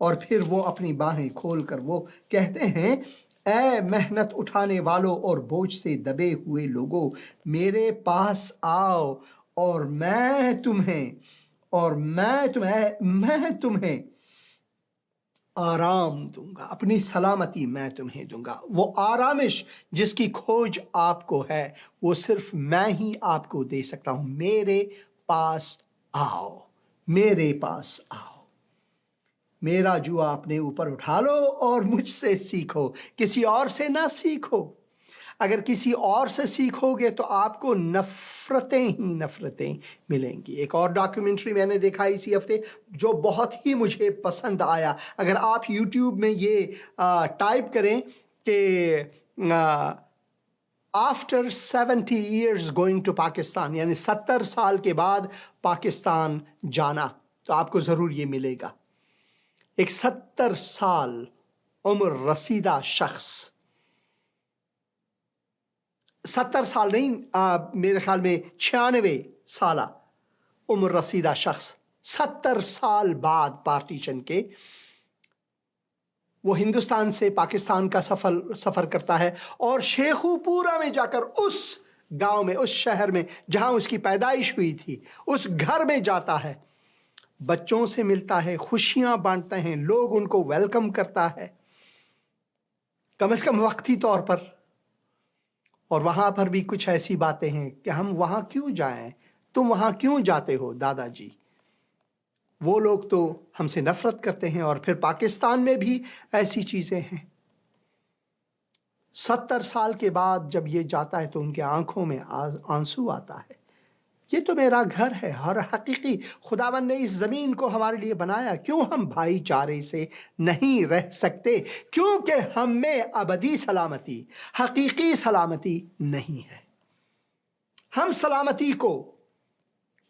اور پھر وہ اپنی باہیں کھول کر وہ کہتے ہیں، اے محنت اٹھانے والوں اور بوجھ سے دبے ہوئے لوگوں، میرے پاس آؤ اور میں تمہیں آرام دوں گا، اپنی سلامتی میں تمہیں دوں گا۔ وہ آرامش جس کی کھوج آپ کو ہے وہ صرف میں ہی آپ کو دے سکتا ہوں۔ میرے پاس آؤ، میرے پاس آؤ، میرا جو اپنے اوپر اٹھا لو اور مجھ سے سیکھو، کسی اور سے نہ سیکھو۔ اگر کسی اور سے سیکھو گے تو آپ کو نفرتیں ہی نفرتیں ملیں گی۔ ایک اور ڈاکیومنٹری میں نے دیکھا اسی ہفتے جو بہت ہی مجھے پسند آیا، اگر آپ یوٹیوب میں یہ ٹائپ کریں کہ after 70 years going to Pakistan, یعنی 70 سال کے بعد پاکستان جانا، تو آپ کو ضرور یہ ملے گا۔ ایک 70 سال عمر رسیدہ شخص، 70 سال نہیں، میرے خیال میں 96 سالہ عمر رسیدہ شخص 70 سال بعد پارٹیشن کے وہ ہندوستان سے پاکستان کا سفر کرتا ہے، اور شیخو پورہ میں جا کر اس گاؤں میں، اس شہر میں جہاں اس کی پیدائش ہوئی تھی، اس گھر میں جاتا ہے، بچوں سے ملتا ہے، خوشیاں بانٹتے ہیں، لوگ ان کو ویلکم کرتا ہے، کم از کم وقتی طور پر۔ اور وہاں پر بھی کچھ ایسی باتیں ہیں کہ ہم وہاں کیوں جائیں، تم وہاں کیوں جاتے ہو دادا جی؟ وہ لوگ تو ہم سے نفرت کرتے ہیں، اور پھر پاکستان میں بھی ایسی چیزیں ہیں۔ 70 سال کے بعد جب یہ جاتا ہے تو ان کے آنکھوں میں آنسو آتا ہے، یہ تو میرا گھر ہے، اور حقیقی خداوند نے اس زمین کو ہمارے لیے بنایا، کیوں ہم بھائی چارے سے نہیں رہ سکتے؟ کیونکہ ہم میں ابدی سلامتی، حقیقی سلامتی نہیں ہے۔ ہم سلامتی کو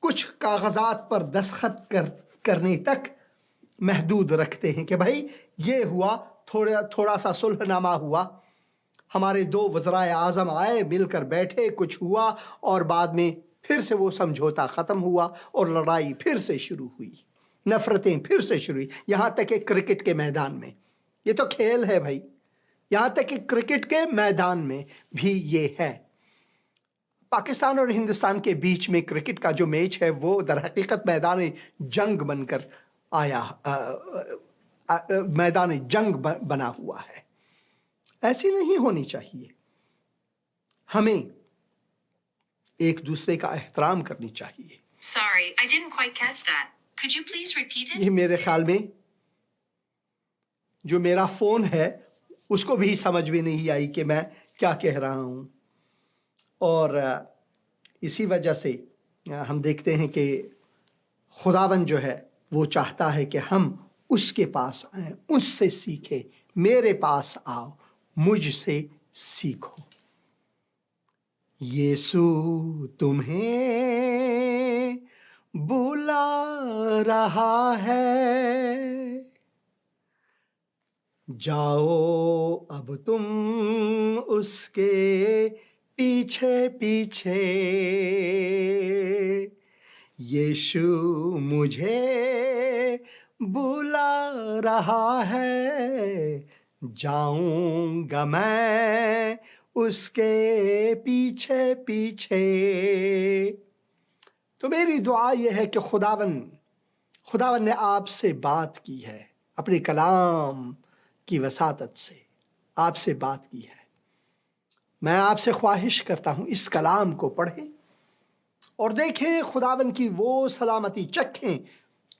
کچھ کاغذات پر دستخط کرنے تک محدود رکھتے ہیں کہ بھائی یہ ہوا، تھوڑا سا صلح نامہ ہوا، ہمارے 2 وزرائے اعظم آئے، مل کر بیٹھے، کچھ ہوا، اور بعد میں پھر سے وہ سمجھوتا ختم ہوا اور لڑائی پھر سے شروع ہوئی، نفرتیں پھر سے شروع ہوئی، یہاں تک کہ کرکٹ کے میدان میں، یہ تو کھیل ہے بھائی، یہاں تک کہ کرکٹ کے میدان میں بھی یہ ہے۔ پاکستان اور ہندوستان کے بیچ میں کرکٹ کا جو میچ ہے وہ در حقیقت میدان جنگ بن کر آیا، میدان جنگ بنا ہوا ہے۔ ایسی نہیں ہونی چاہیے، ہمیں ایک دوسرے کا احترام کرنی چاہیے۔ Sorry, I didn't quite catch that. Could you please repeat it? یہ میرے خیال میں جو میرا فون ہے اس کو بھی سمجھ میں نہیں آئی کہ میں کیا کہہ رہا ہوں، اور اسی وجہ سے ہم دیکھتے ہیں کہ خداوند جو ہے وہ چاہتا ہے کہ ہم اس کے پاس آئیں، اس سے سیکھیں۔ میرے پاس آؤ، مجھ سے سیکھو۔ یسوع تمہیں بلا رہا ہے، جاؤ اب تم اس کے پیچھے پیچھے۔ یسوع مجھے بلا رہا ہے، جاؤں گا میں اس کے پیچھے پیچھے۔ تو میری دعا یہ ہے کہ خداوند نے آپ سے بات کی ہے، اپنے کلام کی وساطت سے آپ سے بات کی ہے۔ میں آپ سے خواہش کرتا ہوں اس کلام کو پڑھیں اور دیکھیں خداوند کی وہ سلامتی،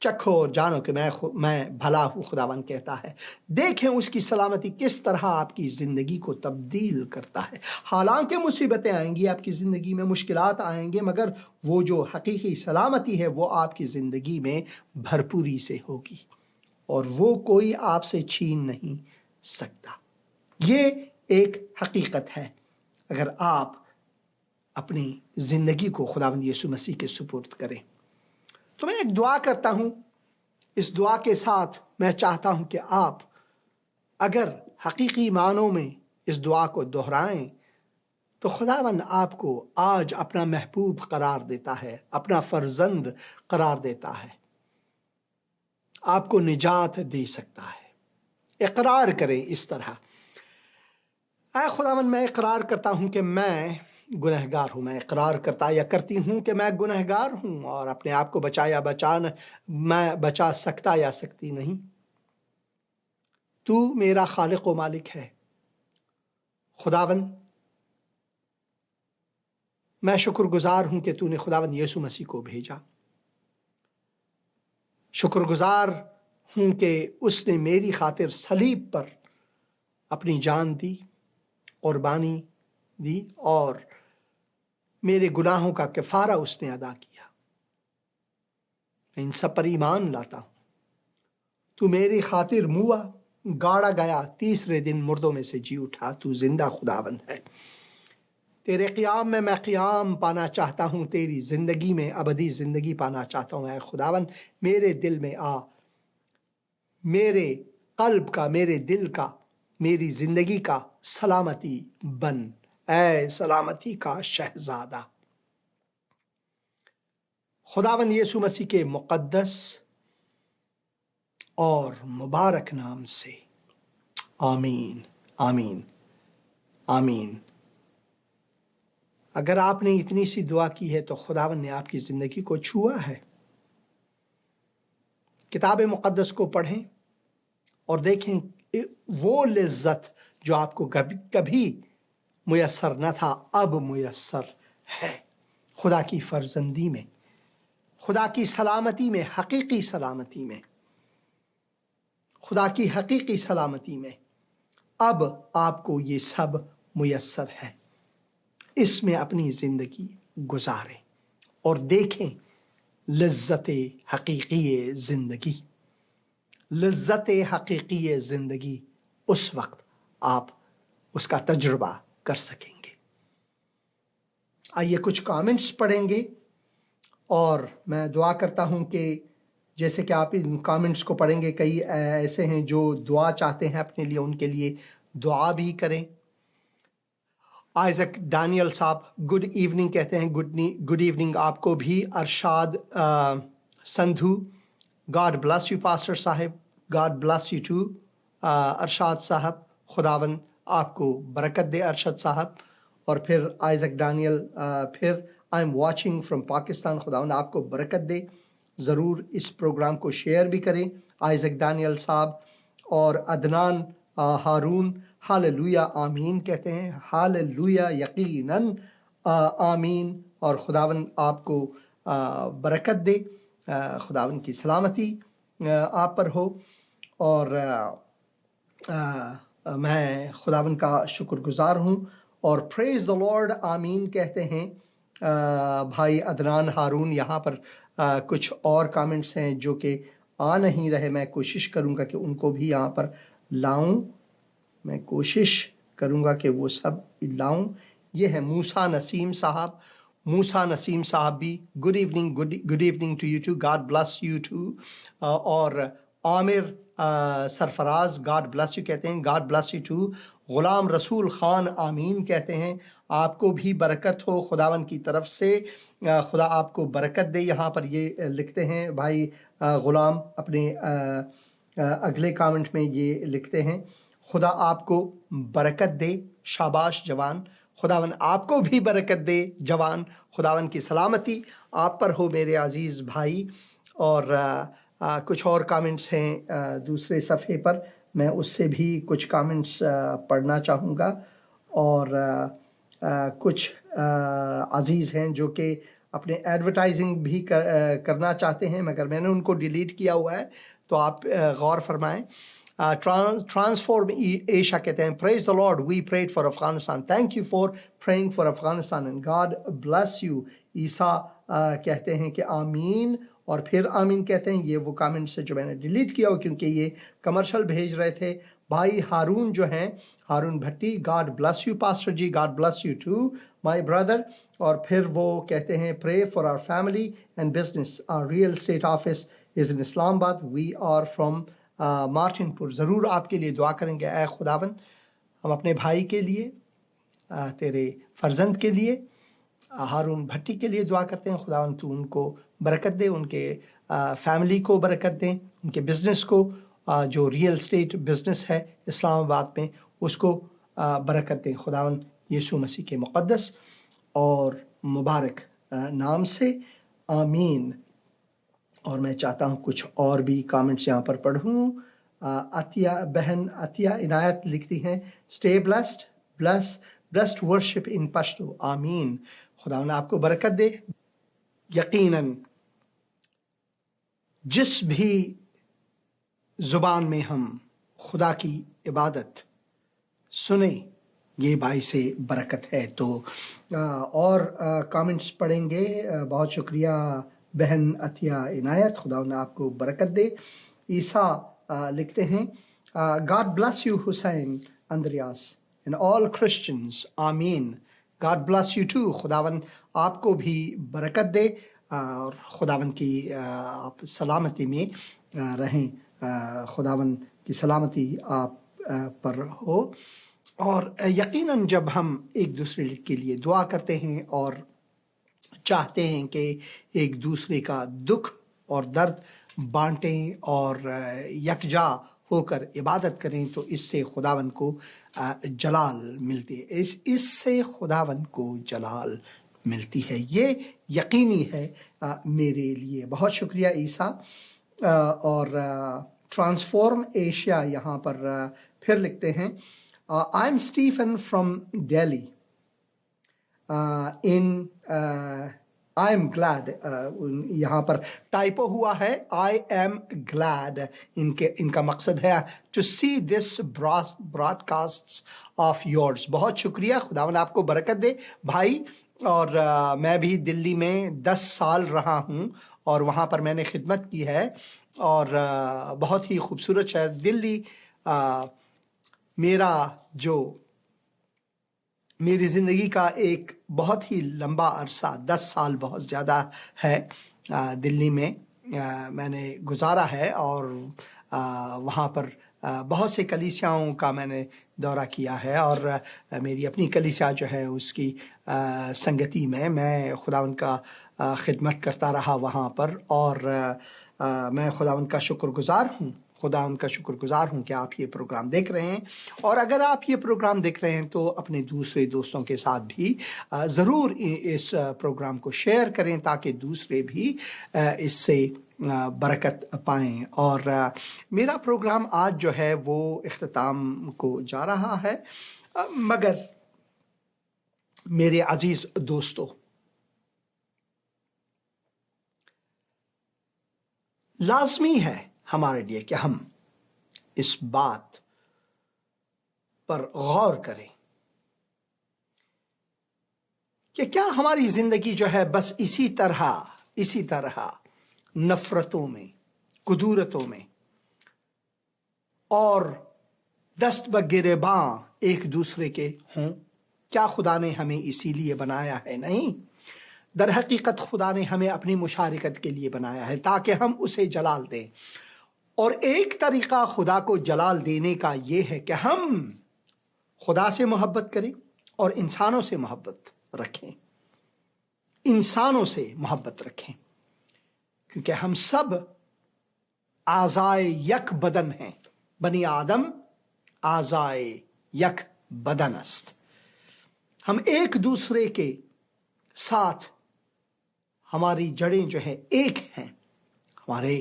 چکھو اور جانو کہ میں بھلا ہوں، خداوند کہتا ہے۔ دیکھیں اس کی سلامتی کس طرح آپ کی زندگی کو تبدیل کرتا ہے۔ حالانکہ مصیبتیں آئیں گی آپ کی زندگی میں، مشکلات آئیں گے، مگر وہ جو حقیقی سلامتی ہے وہ آپ کی زندگی میں بھرپوری سے ہوگی اور وہ کوئی آپ سے چھین نہیں سکتا۔ یہ ایک حقیقت ہے اگر آپ اپنی زندگی کو خداوند یسوع مسیح کے سپرد کریں۔ تو میں ایک دعا کرتا ہوں، اس دعا کے ساتھ میں چاہتا ہوں کہ آپ اگر حقیقی معنوں میں اس دعا کو دہرائیں تو خداوند آپ کو آج اپنا محبوب قرار دیتا ہے، اپنا فرزند قرار دیتا ہے، آپ کو نجات دے سکتا ہے۔ اقرار کریں اس طرح، اے خداوند میں اقرار کرتا ہوں کہ میں گنہگار ہوں، میں اقرار کرتا یا کرتی ہوں کہ میں گنہگار ہوں اور اپنے آپ کو میں بچا سکتا یا سکتی نہیں۔ تو میرا خالق و مالک ہے خداوند، میں شکر گزار ہوں کہ تو نے خداوند یسوع مسیح کو بھیجا۔ شکر گزار ہوں کہ اس نے میری خاطر صلیب پر اپنی جان دی، قربانی دی اور میرے گناہوں کا کفارہ اس نے ادا کیا۔ میں ان سب پر ایمان لاتا ہوں۔ تو میری خاطر موا، گاڑا گیا، تیسرے دن مردوں میں سے جی اٹھا۔ تو زندہ خداوند ہے۔ تیرے قیام میں قیام پانا چاہتا ہوں، تیری زندگی میں ابدی زندگی پانا چاہتا ہوں۔ اے خداوند میرے دل میں آ، میرے قلب کا، میرے دل کا، میری زندگی کا سلامتی بن، اے سلامتی کا شہزادہ۔ خداوند یسوع مسیح کے مقدس اور مبارک نام سے آمین، آمین، آمین۔ اگر آپ نے اتنی سی دعا کی ہے تو خداوند نے آپ کی زندگی کو چھوا ہے۔ کتاب مقدس کو پڑھیں اور دیکھیں وہ لذت جو آپ کو کبھی میسر نہ تھا اب میسر ہے۔ خدا کی فرزندی میں، خدا کی سلامتی میں، حقیقی سلامتی میں، خدا کی حقیقی سلامتی میں اب آپ کو یہ سب میسر ہے۔ اس میں اپنی زندگی گزاریں اور دیکھیں لذت حقیقی زندگی، لذت حقیقی زندگی اس وقت آپ اس کا تجربہ کر سکیں گے۔ آئیے کچھ کامنٹس پڑھیں گے اور میں دعا کرتا ہوں کہ جیسے کہ آپ ان کامنٹس کو پڑھیں گے، کئی ایسے ہیں جو دعا چاہتے ہیں اپنے لیے، ان کے لیے دعا بھی کریں۔ آئزک ڈینیل صاحب گڈ ایوننگ کہتے ہیں، گڈ ایوننگ آپ کو بھی۔ Irshad Sindhu, God bless you pastor صاحب، God bless you too Irshad صاحب، خداوند آپ کو برکت دے ارشد صاحب۔ اور پھر آئزک ڈینیل پھر I am watching from Pakistan. خداوند آپ کو برکت دے. ضرور اس پروگرام کو شیئر بھی کریں. آئزک ڈینیل صاحب اور عدنان ہارون ہاللویا آمین کہتے ہیں. ہاللویا یقیناً آمین. اور خداوند آپ کو برکت دے. خداوند کی سلامتی آپ پر ہو. اور میں خداوند کا شکر گزار ہوں. اور پریز دا لارڈ آمین کہتے ہیں بھائی عدنان ہارون. یہاں پر کچھ اور کامنٹس ہیں جو کہ آ نہیں رہے. میں کوشش کروں گا کہ ان کو بھی یہاں پر لاؤں. میں کوشش کروں گا کہ وہ سب لاؤں. یہ ہے موسیٰ نسیم صاحب. موسیٰ نسیم صاحب بھی good evening to you too. God bless you too. اور Aamir Sarfaraz God bless you کہتے ہیں. God bless you too. Ghulam Rasool Khan آمین کہتے ہیں. آپ کو بھی برکت ہو خداوند کی طرف سے. خدا آپ کو برکت دے. یہاں پر یہ لکھتے ہیں بھائی غلام اپنے اگلے کامنٹ میں یہ لکھتے ہیں خدا آپ کو برکت دے. شاباش جوان. خداوند آپ کو بھی برکت دے جوان. خداوند کی سلامتی آپ پر ہو میرے عزیز بھائی. اور کچھ اور کامنٹس ہیں دوسرے صفحے پر. میں اس سے بھی کچھ کامنٹس پڑھنا چاہوں گا. اور کچھ عزیز ہیں جو کہ اپنے ایڈورٹائزنگ بھی کرنا چاہتے ہیں مگر میں نے ان کو ڈیلیٹ کیا ہوا ہے تو آپ غور فرمائیں. ٹرانسفارم ایشیا کہتے ہیں praise the Lord we prayed for Afghanistan. Thank you for praying for Afghanistan and God bless you. Isa کہتے ہیں کہ آمین اور پھر آمین کہتے ہیں. یہ وہ کامنٹس ہے جو میں نے ڈیلیٹ کیا ہو کیونکہ یہ کمرشل بھیج رہے تھے. بھائی ہارون جو ہیں Haroon Bhatti God bless you pastor ji. God bless you too my brother. اور پھر وہ کہتے ہیں pray for our family and business. Our real estate office is in Islamabad. We are from Martin پور. ضرور آپ کے لیے دعا کریں گے. اے خداوند ہم اپنے بھائی کے لیے تیرے فرزند کے لیے ہارون بھٹی کے لیے دعا کرتے ہیں. خداوند تو ان کو برکت دے. ان کے فیملی کو برکت دیں. ان کے بزنس کو جو ریئل اسٹیٹ بزنس ہے اسلام آباد میں اس کو برکت دیں. خداوند یسوع مسیح کے مقدس اور مبارک نام سے آمین. اور میں چاہتا ہوں کچھ اور بھی کامنٹس یہاں پر پڑھوں. عطیہ بہن عطیہ عنایت لکھتی ہیں اسٹے بلیسڈ ورشپ ان پشتو. آمین. خداوند آپ کو برکت دے. یقیناً جس بھی زبان میں ہم خدا کی عبادت سنیں یہ باعث برکت ہے. تو اور کامنٹس پڑھیں گے. بہت شکریہ بہن عطیہ عنایت. خداوند آپ کو برکت دے. عیسیٰ لکھتے ہیں God bless you Hussain Andreas and all Christians. آمین. God bless you too. خداوند آپ کو بھی برکت دے اور خداوند کی آپ سلامتی میں رہیں. خداوند کی سلامتی آپ پر ہو. اور یقیناً جب ہم ایک دوسرے کے لیے دعا کرتے ہیں اور چاہتے ہیں کہ ایک دوسرے کا دکھ اور درد بانٹیں اور یکجا ہو کر عبادت کریں تو اس سے خداوند کو جلال ملتی ہے. اس سے خداوند کو جلال ملتی ہے. یہ یقینی ہے میرے لیے. بہت شکریہ عیسیٰ. اور ٹرانسفارم ایشیا یہاں پر پھر لکھتے ہیں I am Stephen from Delhi I am glad. یہاں پر ٹائپو ہوا ہے آئی ایم گلیڈ. ان کا مقصد ہے to see this broadcast of yours. بہت شکریہ. خداوند آپ کو برکت دے بھائی. اور میں بھی دلی میں 10 سال رہا ہوں اور وہاں پر میں نے خدمت کی ہے اور بہت ہی خوبصورت شہر دلی میری زندگی کا ایک بہت ہی لمبا عرصہ 10 سال بہت زیادہ ہے دلی میں میں نے گزارا ہے. اور وہاں پر بہت سے کلیسیاؤں کا میں نے دورہ کیا ہے اور میری اپنی کلیسیا جو ہے اس کی سنگتی میں خداوند کا خدمت کرتا رہا وہاں پر. اور میں خداوند کا شکر گزار ہوں. خدا ان کا شکر گزار ہوں کہ آپ یہ پروگرام دیکھ رہے ہیں، اور اگر آپ یہ پروگرام دیکھ رہے ہیں تو اپنے دوسرے دوستوں کے ساتھ بھی ضرور اس پروگرام کو شیئر کریں تاکہ دوسرے بھی اس سے برکت پائیں۔ اور میرا پروگرام آج جو ہے وہ اختتام کو جا رہا ہے، مگر میرے عزیز دوستو، لازمی ہے ہمارے لیے کہ ہم اس بات پر غور کریں کہ کیا ہماری زندگی جو ہے بس اسی طرح نفرتوں میں، کدورتوں میں اور دست بگریباں ایک دوسرے کے ہوں؟ کیا خدا نے ہمیں اسی لیے بنایا ہے؟ نہیں، در حقیقت خدا نے ہمیں اپنی مشارکت کے لیے بنایا ہے تاکہ ہم اسے جلال دیں، اور ایک طریقہ خدا کو جلال دینے کا یہ ہے کہ ہم خدا سے محبت کریں اور انسانوں سے محبت رکھیں، کیونکہ ہم سب اعضائے یک بدن ہیں، بنی آدم اعضائے یک بدن است۔ ہم ایک دوسرے کے ساتھ، ہماری جڑیں جو ہیں ایک ہیں، ہمارے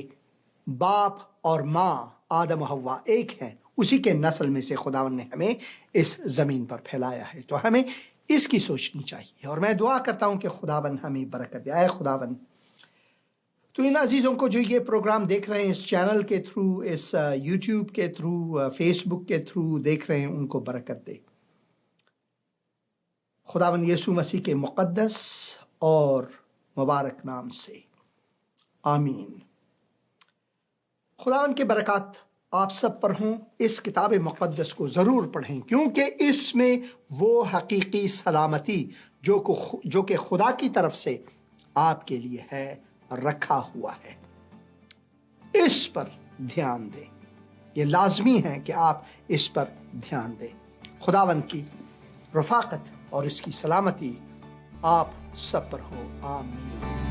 باپ اور ماں آدم و حوا ایک ہیں، اسی کے نسل میں سے خداوند نے ہمیں اس زمین پر پھیلایا ہے، تو ہمیں اس کی سوچنی چاہیے۔ اور میں دعا کرتا ہوں کہ خداوند ہمیں برکت دے۔ اے خداوند، تو ان عزیزوں کو جو یہ پروگرام دیکھ رہے ہیں اس چینل کے تھرو، اس یوٹیوب کے تھرو، فیس بک کے تھرو دیکھ رہے ہیں، ان کو برکت دے خداوند یسوع مسیح کے مقدس اور مبارک نام سے، آمین۔ خداوند کے برکات آپ سب پر ہوں۔ اس کتاب مقدس کو ضرور پڑھیں، کیونکہ اس میں وہ حقیقی سلامتی جو کہ خدا کی طرف سے آپ کے لیے ہے رکھا ہوا ہے، اس پر دھیان دیں۔ یہ لازمی ہے کہ آپ اس پر دھیان دیں۔ خداوند کی رفاقت اور اس کی سلامتی آپ سب پر ہو، آمین۔